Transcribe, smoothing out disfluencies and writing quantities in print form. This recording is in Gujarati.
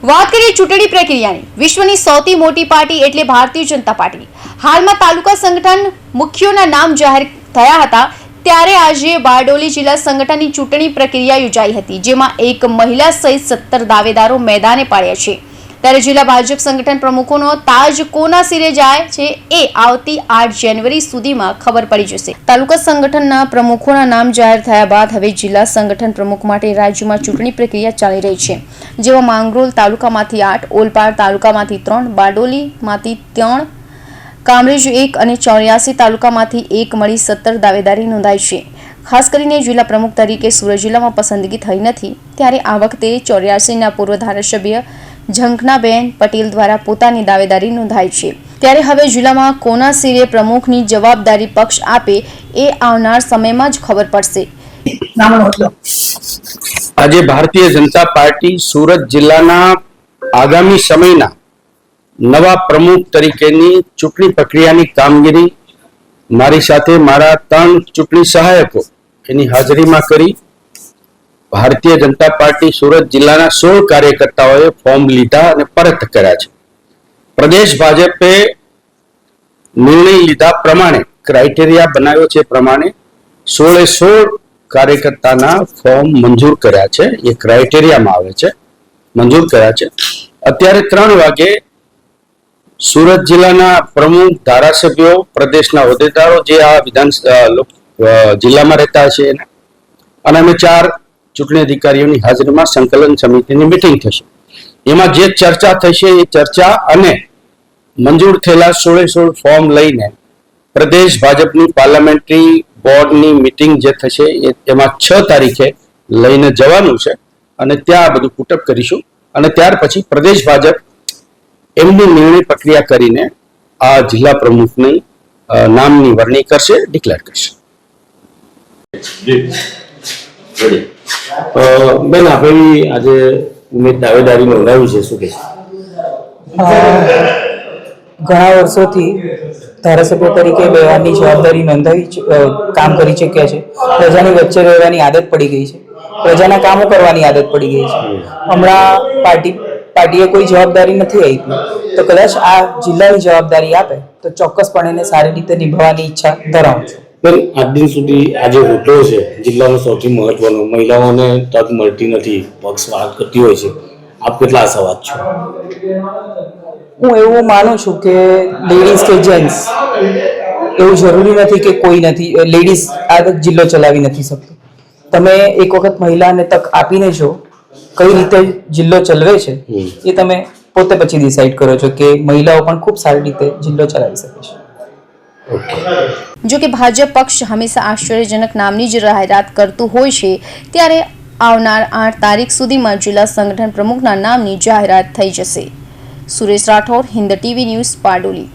વાત કરીએ ચૂંટણી પ્રક્રિયાની, વિશ્વની સૌથી મોટી પાર્ટી એટલે ભારતીય જનતા પાર્ટી. હાલમાં તાલુકા સંગઠન મુખ્યોના નામ જાહેર થયા હતા, ત્યારે આજે બારડોલી જિલ્લા સંગઠનની ચૂંટણી પ્રક્રિયા યોજાઈ હતી, જેમાં એક મહિલા સહિત 17 દાવેદારો મેદાને પાડ્યા છે. ત્યારે જિલ્લા ભાજપ સંગઠન પ્રમુખોનો તાજ કોના સિરે જાય છે એ આવતી 8 જાન્યુઆરી સુધીમાં ખબર પડી જશે. તાલુકા સંગઠનના પ્રમુખોના નામ જાહેર થયા બાદ હવે જિલ્લા સંગઠન પ્રમુખ માટે રાજ્યમાં ચૂંટણી પ્રક્રિયા ચાલી રહી છે, જેમાં માંગરોળ તાલુકામાંથી 8, ઓલપાડ તાલુકામાંથી 3, બારડોલીમાંથી 3, કામરેજ 1 અને 84 તાલુકામાંથી 1 મળી 17 દાવેદારી નોંધાઈ છે. ખાસ કરીને જિલ્લા પ્રમુખ તરીકે સુરત જિલ્લામાં પસંદગી થઈ નથી, ત્યારે આ વખતે 84ના પૂર્વ ધારાસભ્ય ઝંખનાબેન પટેલ દ્વારા પોતાની દાવેદારી નોંધાઈ છે. ત્યારે હવે જિલ્લામાં કોના સિરે પ્રમુખની જવાબદારી પક્ષ આપે એ આવનાર સમયમાં જ ખબર પડશે. આજે ભારતીય જનતા પાર્ટી સુરત જિલ્લાના આગામી સમયના નવા પ્રમુખ તરીકેની ચૂંટણી પ્રક્રિયાની કામગીરી મારી સાથે મારા 3 ચૂંટણી સહાયકો એની હાજરીમાં કરી ભારતીય જનતા પાર્ટી સુરત જિલ્લાના 16 કાર્યકર્તાઓએ ફોર્મ લીધા અને પરત કર્યા છે. પ્રદેશ ભાજપે નિર્ણય લીધા પ્રમાણે ક્રાઇટેરિયા બનાવ્યો છે પ્રમાણે 16 કાર્યકર્તાના ફોર્મ મંજૂર કર્યા છે. એ ક્રાઇટેરિયામાં આવે છે, મંજૂર કર્યા છે. અત્યારે 3 વાગે સુરત જિલ્લાના પ્રમુખ, ધારાસભ્યો, પ્રદેશના હોદ્દેદારો જે આ જિલ્લામાં રહેતા છે અને અમે 4 ચૂંટણી અધિકારીઓની હાજરીમાં સંકલન સમિતિની મીટિંગ થશે. એમાં જે ચર્ચા થશે એ ચર્ચા અને મંજૂર થયેલા 16 ફોર્મ લઈને પ્રદેશ ભાજપની પાર્લામેન્ટરી બોર્ડની મીટિંગ જે થશે એમાં 6 તારીખે લઈને જવાનું છે અને ત્યાં બધું પુટઅપ કરીશું અને ત્યાર પછી પ્રદેશ ભાજપ એમની નિર્ણય પ્રક્રિયા કરીને આ જિલ્લા પ્રમુખની નામની વરણી કરશે, ડિક્લેર કરશે. બેન, આપણી આજે ઉમેદ દાવેદારી નોંધાવી છે, શું કહેશો? ઘણા વર્ષોથી ધારાસભ્ય તરીકે વ્યવહારની જવાબદારી નોંધાવી કામ કરી ચૂક્યા છે. પ્રજાની વચ્ચે રહેવાની આદત પડી ગઈ છે, પ્રજાના કામો કરવાની આદત પડી ગઈ છે. હમણાં પાર્ટીએ કોઈ જવાબદારી નથી આપી, તો કદાચ આ જિલ્લાની જવાબદારી આપે તો ચોક્કસપણે એને સારી રીતે નિભાવવાની ઈચ્છા ધરાવું છું. બેન, આજ દિન સુધી આજે હોદ્દો છે જિલ્લાનો સૌથી મહત્વનો, મહિલાઓને તક મળતી નથી, પક્ષ વાત કરતી હોય છે, આપ કેટલા આશાવાદ છો? હું એવું માનું છું કે લેડીઝ કે જેન્ટ્સ એવું જરૂરી નથી કે કોઈ નથી, લેડીઝ આ જિલ્લો ચલાવી નથી શકતો. તમે એક વખત મહિલાને તક આપીને જો કઈ રીતે જિલ્લો ચલાવે છે એ તમે પોતે પછી ડિસાઈડ કરો છો કે મહિલાઓ પણ ખૂબ સારી રીતે જિલ્લો ચલાવી શકે છે. જો કે ભાજપ પક્ષ હંમેશા આશ્ચર્યજનક નામની જ જાહેરાત કરતું હોય છે, ત્યારે આવનાર 8 તારીખ સુધીમાં જિલ્લા સંગઠન પ્રમુખના નામની જાહેરાત થઈ જશે. Suresh Rathod, Hind TV news, Bardoli.